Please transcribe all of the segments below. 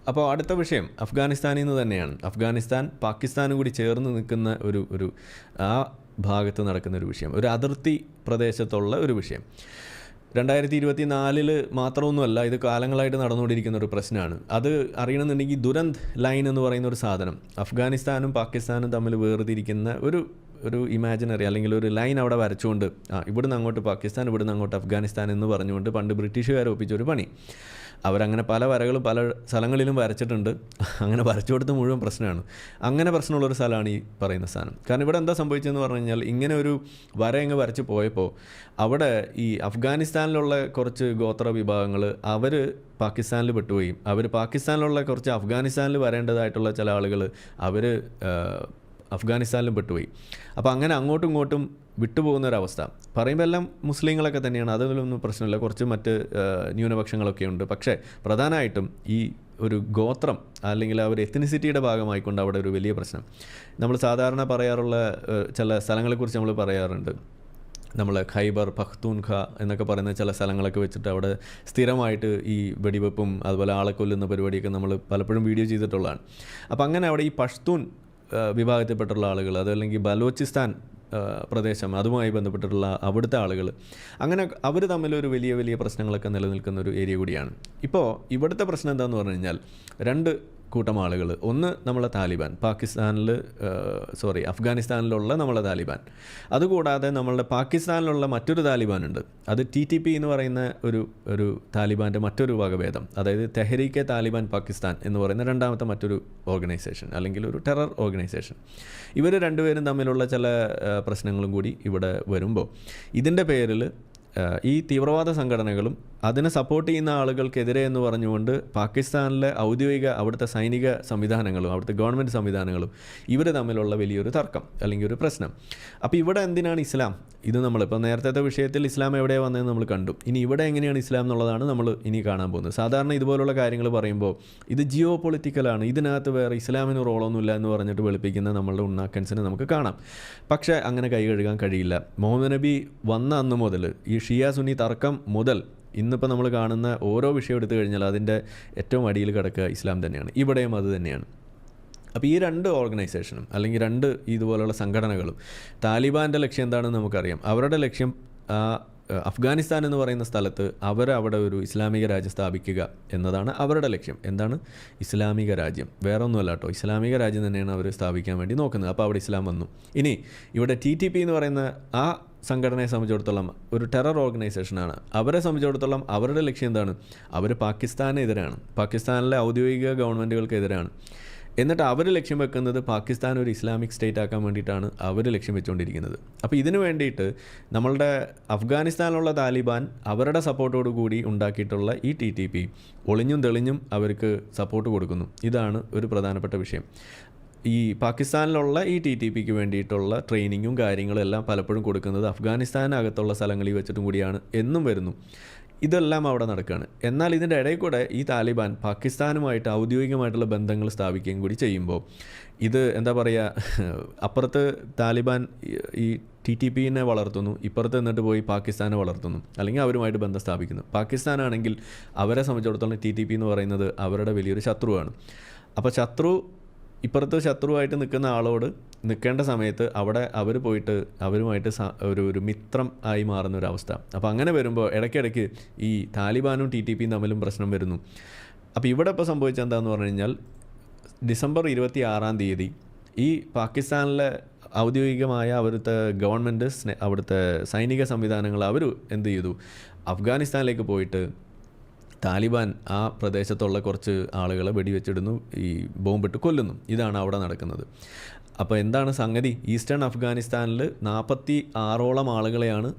അപ്പോൾ അടുത്ത വിഷയം അഫ്ഗാനിസ്ഥാനിൽ നിന്ന് തന്നെയാണ്. അഫ്ഗാനിസ്ഥാൻ പാകിസ്ഥാനും കൂടി ചേർന്ന് നിൽക്കുന്ന ഒരു ആ ഭാഗത്ത് നടക്കുന്ന ഒരു വിഷയം, ഒരു അതിർത്തി പ്രദേശത്തുള്ള ഒരു വിഷയം. 2024 മാത്രമൊന്നുമല്ല, ഇത് കാലങ്ങളായിട്ട് നടന്നുകൊണ്ടിരിക്കുന്ന ഒരു പ്രശ്നമാണ്. അത് അറിയണമെന്നുണ്ടെങ്കിൽ ദുരന്ത് ലൈൻ എന്ന് പറയുന്ന ഒരു സാധനം അഫ്ഗാനിസ്ഥാനും പാകിസ്ഥാനും തമ്മിൽ വേർതിരിക്കുന്ന ഒരു ഇമാജിനറി അല്ലെങ്കിൽ ഒരു ലൈൻ അവിടെ വരച്ചുകൊണ്ട് ഇവിടുന്ന് അങ്ങോട്ട് പാകിസ്ഥാൻ, ഇവിടുന്ന് അങ്ങോട്ട് അഫ്ഗാനിസ്ഥാൻ എന്ന് പറഞ്ഞുകൊണ്ട് പണ്ട് ബ്രിട്ടീഷുകാർ ഒപ്പിച്ചൊരു പണി. അവരങ്ങനെ പല വരകളും പല സ്ഥലങ്ങളിലും വരച്ചിട്ടുണ്ട്. അങ്ങനെ വരച്ചു കൊടുത്ത് മുഴുവൻ പ്രശ്നമാണ്. അങ്ങനെ പ്രശ്നമുള്ളൊരു സ്ഥലമാണ് ഈ പറയുന്ന സാധനം. കാരണം ഇവിടെ എന്താ സംഭവിച്ചതെന്ന് പറഞ്ഞു കഴിഞ്ഞാൽ, ഇങ്ങനെ ഒരു വര അങ്ങ് വരച്ച് പോയപ്പോൾ അവിടെ ഈ അഫ്ഗാനിസ്ഥാനിലുള്ള കുറച്ച് ഗോത്ര വിഭാഗങ്ങൾ അവർ പാകിസ്ഥാനിൽ പെട്ടുപോയി. അവർ പാകിസ്ഥാനിലുള്ള കുറച്ച് അഫ്ഗാനിസ്ഥാനിൽ വരേണ്ടതായിട്ടുള്ള ചില ആളുകൾ അവർ അഫ്ഗാനിസ്ഥാനിലും പെട്ടുപോയി. അപ്പോൾ അങ്ങനെ അങ്ങോട്ടും ഇങ്ങോട്ടും വിട്ടുപോകുന്നൊരവസ്ഥ. പറയുമ്പോൾ എല്ലാം മുസ്ലിങ്ങളൊക്കെ തന്നെയാണ്, അതിലൊന്നും പ്രശ്നമില്ല. കുറച്ച് മറ്റ് ന്യൂനപക്ഷങ്ങളൊക്കെ ഉണ്ട്. പക്ഷേ പ്രധാനമായിട്ടും ഈ ഒരു ഗോത്രം അല്ലെങ്കിൽ ആ ഒരു എത്നിസിറ്റിയുടെ ഭാഗമായിക്കൊണ്ട് അവിടെ ഒരു വലിയ പ്രശ്നം. നമ്മൾ സാധാരണ പറയാറുള്ള ചില സ്ഥലങ്ങളെക്കുറിച്ച് നമ്മൾ പറയാറുണ്ട്. നമ്മൾ ഖൈബർ പഖ്തൂൺഖ എന്നൊക്കെ പറയുന്ന ചില സ്ഥലങ്ങളൊക്കെ വെച്ചിട്ട് അവിടെ സ്ഥിരമായിട്ട് ഈ വെടിവെപ്പും അതുപോലെ ആളെ കൊല്ലുന്ന പരിപാടിയൊക്കെ നമ്മൾ പലപ്പോഴും വീഡിയോ ചെയ്തിട്ടുള്ളതാണ്. അപ്പോൾ അങ്ങനെ അവിടെ ഈ പഷ്തൂൺ വിഭാഗത്തിൽപ്പെട്ടുള്ള ആളുകൾ, അതല്ലെങ്കിൽ ബലോചിസ്ഥാൻ പ്രദേശം, അതുമായി ബന്ധപ്പെട്ടിട്ടുള്ള അവിടുത്തെ ആളുകൾ, അങ്ങനെ അവർ തമ്മിലൊരു വലിയ വലിയ പ്രശ്നങ്ങളൊക്കെ നിലനിൽക്കുന്ന ഒരു ഏരിയ കൂടിയാണ്. ഇപ്പോൾ ഇവിടുത്തെ പ്രശ്നം എന്താണെന്ന് പറഞ്ഞു കഴിഞ്ഞാൽ, രണ്ട് കൂട്ടം ആളുകൾ. ഒന്ന് നമ്മളെ താലിബാൻ, അഫ്ഗാനിസ്ഥാനിലുള്ള നമ്മളെ താലിബാൻ. അതുകൂടാതെ നമ്മളുടെ പാകിസ്ഥാനിലുള്ള മറ്റൊരു താലിബാനുണ്ട്. അത് TTP എന്ന് പറയുന്ന ഒരു താലിബാൻ്റെ മറ്റൊരു വകഭേദം. അതായത് തെഹ്രീക്കെ താലിബാൻ പാകിസ്ഥാൻ എന്ന് പറയുന്ന രണ്ടാമത്തെ മറ്റൊരു ഓർഗനൈസേഷൻ, അല്ലെങ്കിൽ ഒരു ടെറർ ഓർഗനൈസേഷൻ. ഇവർ രണ്ടുപേരും തമ്മിലുള്ള ചില പ്രശ്നങ്ങളും കൂടി ഇവിടെ വരുമ്പോൾ ഇതിൻ്റെ പേരിൽ ഈ തീവ്രവാദ സംഘടനകളും അതിനെ സപ്പോർട്ട് ചെയ്യുന്ന ആളുകൾക്കെതിരെ എന്ന് പറഞ്ഞുകൊണ്ട് പാകിസ്ഥാനിലെ ഔദ്യോഗിക അവിടുത്തെ സൈനിക സംവിധാനങ്ങളും അവിടുത്തെ ഗവൺമെൻറ് സംവിധാനങ്ങളും ഇവർ തമ്മിലുള്ള വലിയൊരു തർക്കം അല്ലെങ്കിൽ ഒരു പ്രശ്നം. അപ്പോൾ ഇവിടെ എന്തിനാണ് ഇസ്ലാം? ഇത് നമ്മളിപ്പോൾ നേരത്തെ വിഷയത്തിൽ ഇസ്ലാം എവിടെയാണ് വന്നതെന്ന് നമ്മൾ കണ്ടു. ഇനി ഇവിടെ എങ്ങനെയാണ് ഇസ്ലാം എന്നുള്ളതാണ് നമ്മൾ ഇനി കാണാൻ പോകുന്നത്. സാധാരണ ഇതുപോലുള്ള കാര്യങ്ങൾ പറയുമ്പോൾ ഇത് ജിയോ പൊളിറ്റിക്കലാണ്, ഇതിനകത്ത് വേറെ ഇസ്ലാമിന് റോളൊന്നുമില്ല എന്ന് പറഞ്ഞിട്ട് വെളുപ്പിക്കുന്ന നമ്മളുടെ ഉണ്ണാക്കൻസിനെ നമുക്ക് കാണാം. പക്ഷേ അങ്ങനെ കൈ കഴുകാൻ കഴിയില്ല. മുഹമ്മദ് നബി വന്ന അന്ന് മുതൽ ഈ ഷിയ സുന്നി തർക്കം മുതൽ ഇന്നിപ്പോൾ നമ്മൾ കാണുന്ന ഓരോ വിഷയം എടുത്തു കഴിഞ്ഞാൽ അതിൻ്റെ ഏറ്റവും അടിയിൽ കിടക്കുക ഇസ്ലാം തന്നെയാണ്. ഇവിടെയും അത് തന്നെയാണ്. അപ്പോൾ ഈ രണ്ട് ഓർഗനൈസേഷനും അല്ലെങ്കിൽ രണ്ട് ഇതുപോലുള്ള സംഘടനകളും താലിബാൻ്റെ ലക്ഷ്യം എന്താണെന്ന് നമുക്കറിയാം. അവരുടെ ലക്ഷ്യം അഫ്ഗാനിസ്ഥാൻ എന്ന് പറയുന്ന സ്ഥലത്ത് അവരവിടെ ഒരു ഇസ്ലാമിക രാജ്യം സ്ഥാപിക്കുക എന്നതാണ് അവരുടെ ലക്ഷ്യം. എന്താണ്? ഇസ്ലാമിക രാജ്യം, വേറെ ഒന്നുമല്ല കേട്ടോ, ഇസ്ലാമിക രാജ്യം തന്നെയാണ് അവർ സ്ഥാപിക്കാൻ വേണ്ടി നോക്കുന്നത്. അപ്പോൾ അവിടെ ഇസ്ലാം വന്നു. ഇനി ഇവിടെ TTP എന്ന് പറയുന്ന ആ സംഘടനയെ സംബന്ധിച്ചിടത്തോളം ഒരു ടെറർ ഓർഗനൈസേഷനാണ്. അവരെ സംബന്ധിച്ചിടത്തോളം അവരുടെ ലക്ഷ്യം എന്താണ്? അവർ പാകിസ്ഥാനെതിരാണ്, പാകിസ്ഥാനിലെ ഔദ്യോഗിക ഗവൺമെൻറ്റുകൾക്കെതിരാണ്. എന്നിട്ട് അവർ ലക്ഷ്യം വെക്കുന്നത് പാകിസ്ഥാൻ ഒരു ഇസ്ലാമിക് സ്റ്റേറ്റ് ആക്കാൻ വേണ്ടിയിട്ടാണ് അവർ ലക്ഷ്യം വെച്ചുകൊണ്ടിരിക്കുന്നത്. അപ്പോൾ ഇതിനു വേണ്ടിയിട്ട് നമ്മളുടെ അഫ്ഗാനിസ്ഥാനിലുള്ള താലിബാൻ അവരുടെ സപ്പോർട്ടോടു കൂടി ഉണ്ടാക്കിയിട്ടുള്ള ഈ TTP ഒളിഞ്ഞും തെളിഞ്ഞും അവർക്ക് സപ്പോർട്ട് കൊടുക്കുന്നു. ഇതാണ് ഒരു പ്രധാനപ്പെട്ട വിഷയം. ഈ പാകിസ്ഥാനിലുള്ള ഈ TTPക്ക് വേണ്ടിയിട്ടുള്ള ട്രെയിനിങ്ങും കാര്യങ്ങളും എല്ലാം പലപ്പോഴും കൊടുക്കുന്നത് അഫ്ഗാനിസ്ഥാനകത്തുള്ള സ്ഥലങ്ങളിൽ വെച്ചിട്ടും കൂടിയാണ് എന്നും വരുന്നു. ഇതെല്ലാം അവിടെ നടക്കുകയാണ്. എന്നാൽ ഇതിൻ്റെ ഇടയിൽ കൂടെ ഈ താലിബാൻ പാകിസ്ഥാനുമായിട്ട് ഔദ്യോഗികമായിട്ടുള്ള ബന്ധങ്ങൾ സ്ഥാപിക്കുകയും കൂടി ചെയ്യുമ്പോൾ ഇത് എന്താ പറയുക, അപ്പുറത്ത് താലിബാൻ ഈ TTPനെ വളർത്തുന്നു, ഇപ്പുറത്ത് നിന്നിട്ട് പോയി പാകിസ്ഥാനെ വളർത്തുന്നു, അല്ലെങ്കിൽ അവരുമായിട്ട് ബന്ധം സ്ഥാപിക്കുന്നു. പാകിസ്ഥാനാണെങ്കിൽ അവരെ സംബന്ധിച്ചിടത്തോളം TTP എന്ന് പറയുന്നത് അവരുടെ വലിയൊരു ശത്രുവാണ്. അപ്പോൾ ഇപ്പുറത്ത് ശത്രുവായിട്ട് നിൽക്കുന്ന ആളോട് നിൽക്കേണ്ട സമയത്ത് അവിടെ അവർ പോയിട്ട് അവരുമായിട്ട് ഒരു മിത്രം ആയി മാറുന്നൊരവസ്ഥ. അപ്പോൾ അങ്ങനെ വരുമ്പോൾ ഇടയ്ക്കിടയ്ക്ക് ഈ താലിബാനും TTPയും തമ്മിലും പ്രശ്നം വരുന്നു. അപ്പോൾ ഇവിടെ ഇപ്പോൾ സംഭവിച്ചത് എന്താണെന്ന് പറഞ്ഞു കഴിഞ്ഞാൽ, ഡിസംബർ 26 ഈ പാകിസ്ഥാനിലെ ഔദ്യോഗികമായ അവിടുത്തെ ഗവൺമെൻറ് അവിടുത്തെ സൈനിക സംവിധാനങ്ങൾ അവർ എന്ത് ചെയ്തു, അഫ്ഗാനിസ്ഥാനിലേക്ക് പോയിട്ട് താലിബാൻ ആ പ്രദേശത്തുള്ള കുറച്ച് ആളുകളെ വെടിവെച്ചിടുന്നു, ഈ ബോംബിട്ട് കൊല്ലുന്നു. ഇതാണ് അവിടെ നടക്കുന്നത്. അപ്പോൾ എന്താണ് സംഗതി? ഈസ്റ്റേൺ അഫ്ഗാനിസ്ഥാനിൽ 46ഓളം ആളുകളെയാണ്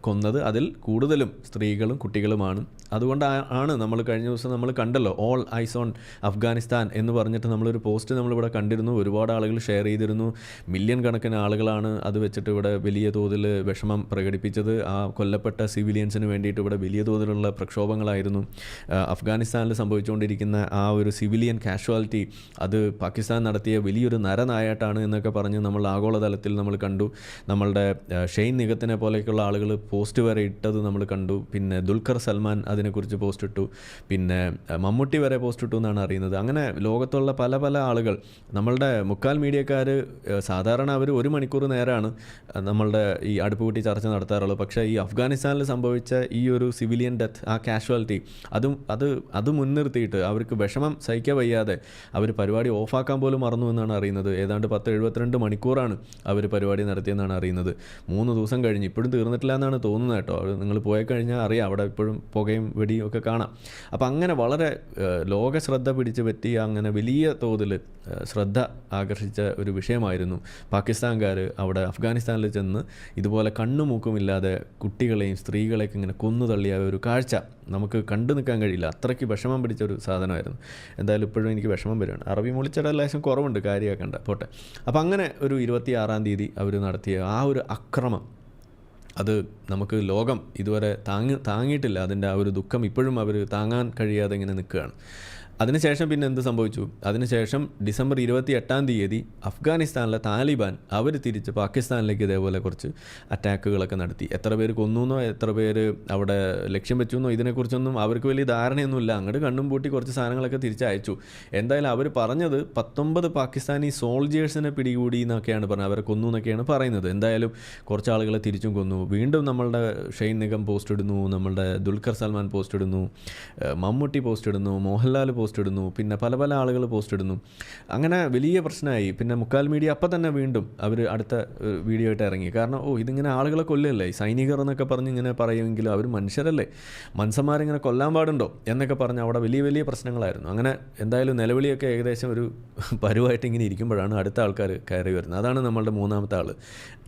കൊന്നത്. അതിൽ കൂടുതലും സ്ത്രീകളും കുട്ടികളുമാണ്. അതുകൊണ്ടാണ് നമ്മൾ കഴിഞ്ഞ ദിവസം നമ്മൾ കണ്ടല്ലോ, ഓൾ ഐസ് ഓൺ അഫ്ഗാനിസ്ഥാൻ എന്ന് പറഞ്ഞിട്ട് നമ്മളൊരു പോസ്റ്റ് നമ്മളിവിടെ കണ്ടിരുന്നു. ഒരുപാട് ആളുകൾ ഷെയർ ചെയ്തിരുന്നു. മില്യൺ കണക്കിന് ആളുകളാണ് അത് വെച്ചിട്ട് ഇവിടെ വലിയ തോതിൽ വിഷമം പ്രകടിപ്പിച്ചത്. ആ കൊല്ലപ്പെട്ട സിവിലിയൻസിന് വേണ്ടിയിട്ട് ഇവിടെ വലിയ തോതിലുള്ള പ്രക്ഷോഭങ്ങളായിരുന്നു. അഫ്ഗാനിസ്ഥാനിൽ സംഭവിച്ചുകൊണ്ടിരിക്കുന്ന ആ ഒരു സിവിലിയൻ കാഷ്വാലിറ്റി, അത് പാകിസ്ഥാൻ നടത്തിയ വലിയൊരു നരനായ സഹായമായിട്ടാണ് എന്നൊക്കെ പറഞ്ഞ് നമ്മൾ ആഗോളതലത്തിൽ നമ്മൾ കണ്ടു. നമ്മളുടെ ഷെയ്ൻ നിഗത്തിനെ പോലെയൊക്കെയുള്ള ആളുകൾ പോസ്റ്റ് വരെ ഇട്ടത് നമ്മൾ കണ്ടു. പിന്നെ ദുൽഖർ സൽമാൻ അതിനെക്കുറിച്ച് പോസ്റ്റ് ഇട്ടു. പിന്നെ മമ്മൂട്ടി വരെ പോസ്റ്റ് ഇട്ടു എന്നാണ് അറിയുന്നത്. അങ്ങനെ ലോകത്തുള്ള പല പല ആളുകൾ, നമ്മളുടെ മുക്കാൽ മീഡിയക്കാർ സാധാരണ അവർ 1 മണിക്കൂർ നേരമാണ് നമ്മളുടെ ഈ അടുപ്പ് കൂട്ടി ചർച്ച നടത്താറുള്ളത്. പക്ഷേ ഈ അഫ്ഗാനിസ്ഥാനിൽ സംഭവിച്ച ഈ ഒരു സിവിലിയൻ ഡെത്ത്, ആ കാഷ്വാലിറ്റി, അത് മുൻനിർത്തിയിട്ട് അവർക്ക് വിഷമം സഹിക്കാൻ വയ്യാതെ അവർ പരിപാടി ഓഫാക്കാൻ പോലും മറന്നു എന്നാണ് അറിയുന്നത്. ഏതാണ്ട് 10-72 മണിക്കൂറാണ് അവർ പരിപാടി നടത്തിയെന്നാണ് അറിയുന്നത്. 3 ദിവസം കഴിഞ്ഞ് ഇപ്പോഴും തീർന്നിട്ടില്ല എന്നാണ് തോന്നുന്നത് കേട്ടോ. നിങ്ങൾ പോയി കഴിഞ്ഞാൽ അറിയാം, അവിടെ ഇപ്പോഴും പുകയും വെടിയും ഒക്കെ കാണാം. അപ്പം അങ്ങനെ വളരെ ലോക ശ്രദ്ധ പിടിച്ചു പറ്റി, അങ്ങനെ വലിയ തോതിൽ ശ്രദ്ധ ആകർഷിച്ച ഒരു വിഷയമായിരുന്നു. പാകിസ്ഥാൻകാർ അവിടെ അഫ്ഗാനിസ്ഥാനിൽ ചെന്ന് ഇതുപോലെ കണ്ണുമൂക്കുമില്ലാതെ കുട്ടികളെയും സ്ത്രീകളെയൊക്കെ ഇങ്ങനെ കൊന്നു തള്ളിയ ഒരു കാഴ്ച നമുക്ക് കണ്ടു നിൽക്കാൻ കഴിയില്ല. അത്രയ്ക്ക് വിഷമം പിടിച്ച ഒരു സാധനമായിരുന്നു. എന്തായാലും ഇപ്പോഴും എനിക്ക് വിഷമം വരികയാണ്. അറബി മൂളിച്ചയുടെ ലേശം കുറവുണ്ട്, കാര്യമാക്കണ്ട, പോട്ടെ. അപ്പോൾ അങ്ങനെ ഒരു 26-ാം തീയതി അവർ നടത്തിയ ആ ഒരു അക്രമം, അത് നമുക്ക് ലോകം ഇതുവരെ താങ്ങിയിട്ടില്ല. അതിൻ്റെ ആ ഒരു ദുഃഖം ഇപ്പോഴും അവർ താങ്ങാൻ കഴിയാതെ ഇങ്ങനെ നിൽക്കുകയാണ്. അതിനുശേഷം പിന്നെ എന്ത് സംഭവിച്ചു? അതിനുശേഷം ഡിസംബർ 28-ാം തീയതി അഫ്ഗാനിസ്ഥാനിലെ താലിബാൻ അവർ തിരിച്ച് പാകിസ്ഥാനിലേക്ക് ഇതേപോലെ കുറച്ച് അറ്റാക്കുകളൊക്കെ നടത്തി. എത്ര പേര് കൊന്നുവെന്നോ എത്ര പേര് അവിടെ ലക്ഷ്യം വെച്ചെന്നോ ഇതിനെക്കുറിച്ചൊന്നും അവർക്ക് വലിയ ധാരണയൊന്നുമില്ല. അങ്ങോട്ട് കണ്ണും പൂട്ടി കുറച്ച് സാധനങ്ങളൊക്കെ തിരിച്ചയച്ചു. എന്തായാലും അവർ പറഞ്ഞത് 19 പാകിസ്ഥാനി സോൾജേഴ്സിനെ പിടികൂടി എന്നൊക്കെയാണ് പറഞ്ഞത്, അവരെ കൊന്നു എന്നൊക്കെയാണ് പറയുന്നത്. എന്തായാലും കുറച്ച് ആളുകളെ തിരിച്ചും കൊന്നു. വീണ്ടും നമ്മളുടെ ഷെയ്ൻ നിഗം പോസ്റ്റ് ഇടുന്നു, നമ്മളുടെ ദുൽഖർ സൽമാൻ പോസ്റ്റ് ഇടുന്നു, മമ്മൂട്ടി പോസ്റ്റ് ഇടുന്നു, മോഹൻലാൽ പോസ്റ്റ് ഇടുന്നു, പിന്നെ പല പല ആളുകൾ പോസ്റ്റ് ഇടുന്നു. അങ്ങനെ വലിയ പ്രശ്നമായി. പിന്നെ മുക്കാൽ മീഡിയ അപ്പം തന്നെ വീണ്ടും അവർ അടുത്ത വീഡിയോ ആയിട്ട് ഇറങ്ങി. കാരണം ഇതിങ്ങനെ ആളുകളെ കൊല്ലല്ലേ, സൈനികർ എന്നൊക്കെ പറഞ്ഞ് ഇങ്ങനെ പറയുമെങ്കിലും അവർ മനുഷ്യരല്ലേ, മനുഷ്യന്മാരിങ്ങനെ കൊല്ലാൻ പാടുണ്ടോ എന്നൊക്കെ പറഞ്ഞ് അവിടെ വലിയ വലിയ പ്രശ്നങ്ങളായിരുന്നു. അങ്ങനെ എന്തായാലും നിലവിളിയൊക്കെ ഏകദേശം ഒരു പരുവായിട്ട് ഇങ്ങനെ ഇരിക്കുമ്പോഴാണ് അടുത്ത ആൾക്കാർ കയറി വരുന്നത്. അതാണ് നമ്മളുടെ 3ാമത്തെ ആൾ,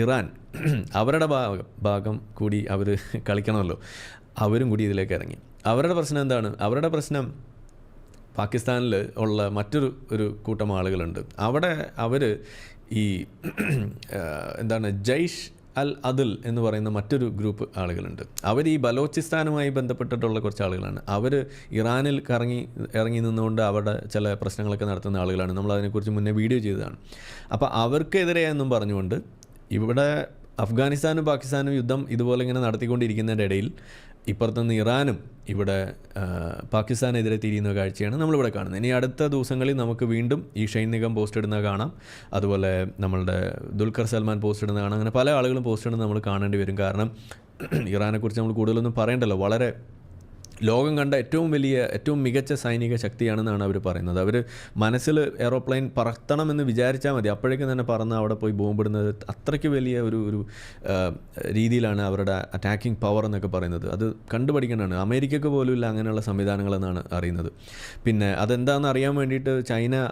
ഇറാൻ. അവരുടെ ഭാഗം കൂടി അവർ കളിക്കണമല്ലോ, അവരും കൂടി ഇതിലേക്ക് ഇറങ്ങി. അവരുടെ പ്രശ്നം എന്താണ്? അവരുടെ പ്രശ്നം പാകിസ്ഥാനിൽ ഉള്ള മറ്റൊരു കൂട്ടം ആളുകളുണ്ട്. അവിടെ അവർ ഈ എന്താണ് ജയ്ഷ് അൽ അദിൽ എന്ന് പറയുന്ന മറ്റൊരു ഗ്രൂപ്പ് ആളുകളുണ്ട്. അവർ ഈ ബലോചിസ്ഥാനുമായി ബന്ധപ്പെട്ടിട്ടുള്ള കുറച്ച് ആളുകളാണ്. അവർ ഇറാനിൽ ഇറങ്ങി നിന്നുകൊണ്ട് അവിടെ ചില പ്രശ്നങ്ങളൊക്കെ നടത്തുന്ന ആളുകളാണ്. നമ്മൾ അതിനെക്കുറിച്ച് മുന്നേ വീഡിയോ ചെയ്തതാണ്. അപ്പോൾ അവർക്കെതിരെ എന്നും പറഞ്ഞുകൊണ്ട് ഇവിടെ അഫ്ഗാനിസ്ഥാനും പാകിസ്ഥാനും യുദ്ധം ഇതുപോലെ ഇങ്ങനെ നടത്തിക്കൊണ്ടിരിക്കുന്നതിൻ്റെ ഇടയിൽ ഇപ്പുറത്തുനിന്ന് ഇറാനും ഇവിടെ പാകിസ്ഥാനെതിരെ തിരിയുന്ന കാഴ്ചയാണ് നമ്മളിവിടെ കാണുന്നത്. ഇനി അടുത്ത ദിവസങ്ങളിൽ നമുക്ക് വീണ്ടും ഈ ഷെയ്ൻ നിഗം പോസ്റ്റ് ഇടുന്നത് കാണാം, അതുപോലെ നമ്മളുടെ ദുൽഖർ സൽമാൻ പോസ്റ്റ് ഇടുന്നത് കാണാം. അങ്ങനെ പല ആളുകളും പോസ്റ്റ് ഇടുന്നത് നമ്മൾ കാണേണ്ടി വരും. കാരണം ഇറാനെക്കുറിച്ച് നമ്മൾ കൂടുതലൊന്നും പറയണ്ടല്ലോ, വളരെ ലോകം കണ്ട ഏറ്റവും മികച്ച സൈനിക ശക്തിയാണെന്നാണ് അവർ പറയുന്നത്. അവർ മനസ്സിൽ എയ്റോപ്ലെയിൻ പറത്തണമെന്ന് വിചാരിച്ചാൽ മതി, അപ്പോഴേക്കും തന്നെ പറന്ന് അവിടെ പോയി ബോംബിടുന്നത്. അത്രയ്ക്ക് വലിയ ഒരു രീതിയിലാണ് അവരുടെ അറ്റാക്കിംഗ് പവർ എന്നൊക്കെ പറയുന്നത്. അത് കണ്ടുപഠിക്കേണ്ടതാണ്. അമേരിക്കയ്ക്ക് പോലും ഇല്ല അങ്ങനെയുള്ള സംവിധാനങ്ങളെന്നാണ് അറിയുന്നത്. പിന്നെ അതെന്താണെന്ന് അറിയാൻ വേണ്ടിയിട്ട് ചൈന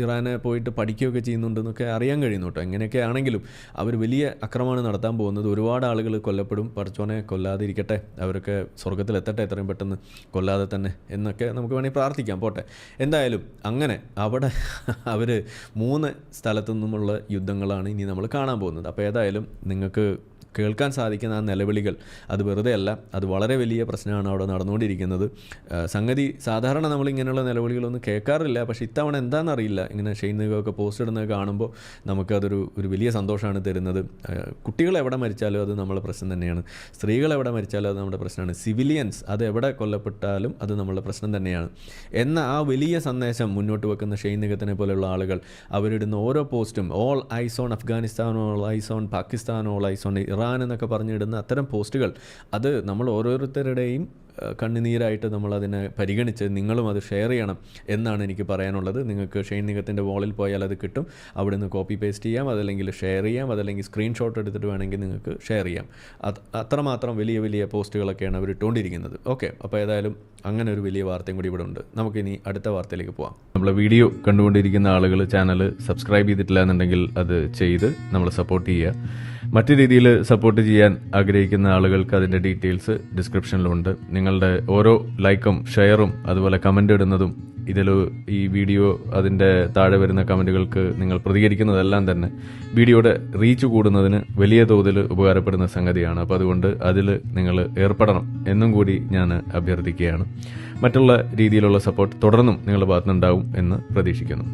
ഇറാനെ പോയിട്ട് പഠിക്കുകയൊക്കെ ചെയ്യുന്നുണ്ടെന്നൊക്കെ അറിയാൻ കഴിയുന്നു കേട്ടോ. എങ്ങനെയൊക്കെ ആണെങ്കിലും അവർ വലിയ അക്രമമാണ് നടത്താൻ പോകുന്നത്. ഒരുപാട് ആളുകൾ കൊല്ലപ്പെടും. പടച്ചോനെ കൊല്ലാതിരിക്കട്ടെ, അവരൊക്കെ സ്വർഗ്ഗത്തിലെത്തട്ടെ എത്രയും പെട്ടെന്ന്, കൊല്ലാതെ തന്നെ എന്നൊക്കെ നമുക്ക് വേണമെങ്കിൽ പ്രാർത്ഥിക്കാം, പോട്ടെ. എന്തായാലും അങ്ങനെ അവിടെ അവർ 3 സ്ഥലത്തു നിന്നുമുള്ള യുദ്ധങ്ങളാണ് ഇനി നമ്മൾ കാണാൻ പോകുന്നത്. അപ്പോൾ ഏതായാലും നിങ്ങൾക്ക് കേൾക്കാൻ സാധിക്കുന്ന ആ നിലവിളികൾ അത് വെറുതെ അല്ല, അത് വളരെ വലിയ പ്രശ്നമാണ് അവിടെ നടന്നുകൊണ്ടിരിക്കുന്നത്. സംഗതി സാധാരണ നമ്മളിങ്ങനെയുള്ള നിലവിളികളൊന്നും കേൾക്കാറില്ല, പക്ഷേ ഇത്തവണ എന്താണെന്നറിയില്ല, ഇങ്ങനെ ഷെയ്ൻ നിഗമൊക്കെ പോസ്റ്റ് ഇടുന്നത് കാണുമ്പോൾ നമുക്കതൊരു വലിയ സന്തോഷമാണ് തരുന്നത്. കുട്ടികൾ എവിടെ മരിച്ചാലും അത് നമ്മുടെ പ്രശ്നം തന്നെയാണ്, സ്ത്രീകൾ എവിടെ മരിച്ചാലും അത് നമ്മുടെ പ്രശ്നമാണ്, സിവിലിയൻസ് അത് എവിടെ കൊല്ലപ്പെട്ടാലും അത് നമ്മുടെ പ്രശ്നം തന്നെയാണ് എന്ന ആ വലിയ സന്ദേശം മുന്നോട്ട് വെക്കുന്ന ഷെയ്ൻ നിഗത്തിനെ പോലെയുള്ള ആളുകൾ അവരിടുന്ന ഓരോ പോസ്റ്റും all ice on Afghanistan, all ice on Pakistan, all ice on Iran എന്നൊക്കെ പറഞ്ഞിടുന്ന അത്തരം പോസ്റ്റുകൾ അത് നമ്മൾ ഓരോരുത്തരുടെയും കണ്ണുനീരായിട്ട് നമ്മളതിനെ പരിഗണിച്ച് നിങ്ങളും അത് ഷെയർ ചെയ്യണം എന്നാണ് എനിക്ക് പറയാനുള്ളത്. നിങ്ങൾക്ക് ഷെയ്ൻ നിഗത്തിൻ്റെ വാളിൽ പോയാൽ അത് കിട്ടും, അവിടെ നിന്ന് കോപ്പി പേസ്റ്റ് ചെയ്യാം, അതല്ലെങ്കിൽ ഷെയർ ചെയ്യാം, അതല്ലെങ്കിൽ സ്ക്രീൻഷോട്ട് എടുത്തിട്ട് വേണമെങ്കിൽ നിങ്ങൾക്ക് ഷെയർ ചെയ്യാം. അത്രമാത്രം വലിയ വലിയ പോസ്റ്റുകളൊക്കെയാണ് അവർ ഇട്ടുകൊണ്ടിരിക്കുന്നത്. ഓക്കെ, അപ്പോൾ ഏതായാലും അങ്ങനെ ഒരു വലിയ വാർത്തയും കൂടി ഇവിടെ ഉണ്ട്. നമുക്കിനി അടുത്ത വാർത്തയിലേക്ക് പോകാം. നമ്മളെ വീഡിയോ കണ്ടുകൊണ്ടിരിക്കുന്ന ആളുകൾ ചാനൽ സബ്സ്ക്രൈബ് ചെയ്തിട്ടില്ല എന്നുണ്ടെങ്കിൽ അത് ചെയ്ത് നമ്മളെ സപ്പോർട്ട് ചെയ്യുക. മറ്റു രീതിയിൽ സപ്പോർട്ട് ചെയ്യാൻ ആഗ്രഹിക്കുന്ന ആളുകൾക്ക് അതിൻ്റെ ഡീറ്റെയിൽസ് ഡിസ്ക്രിപ്ഷനിലുണ്ട്. നിങ്ങളുടെ ഓരോ ലൈക്കും ഷെയറും അതുപോലെ കമൻ്റ് ഇടുന്നതും ഈ വീഡിയോ അതിൻ്റെ താഴെ വരുന്ന കമൻറ്റുകൾക്ക് നിങ്ങൾ പ്രതികരിക്കുന്നതെല്ലാം തന്നെ വീഡിയോയുടെ റീച്ച് കൂടുന്നതിന് വലിയ തോതിൽ ഉപകാരപ്പെടുന്ന സംഗതിയാണ്. അപ്പോൾ അതുകൊണ്ട് അതിൽ നിങ്ങൾ ഏർപ്പെടണം എന്നും കൂടി ഞാൻ അഭ്യർത്ഥിക്കുകയാണ്. മറ്റുള്ള രീതിയിലുള്ള സപ്പോർട്ട് തുടർന്നും നിങ്ങളുടെ ഭാഗത്തുനിന്നുണ്ടാവും എന്ന് പ്രതീക്ഷിക്കുന്നു.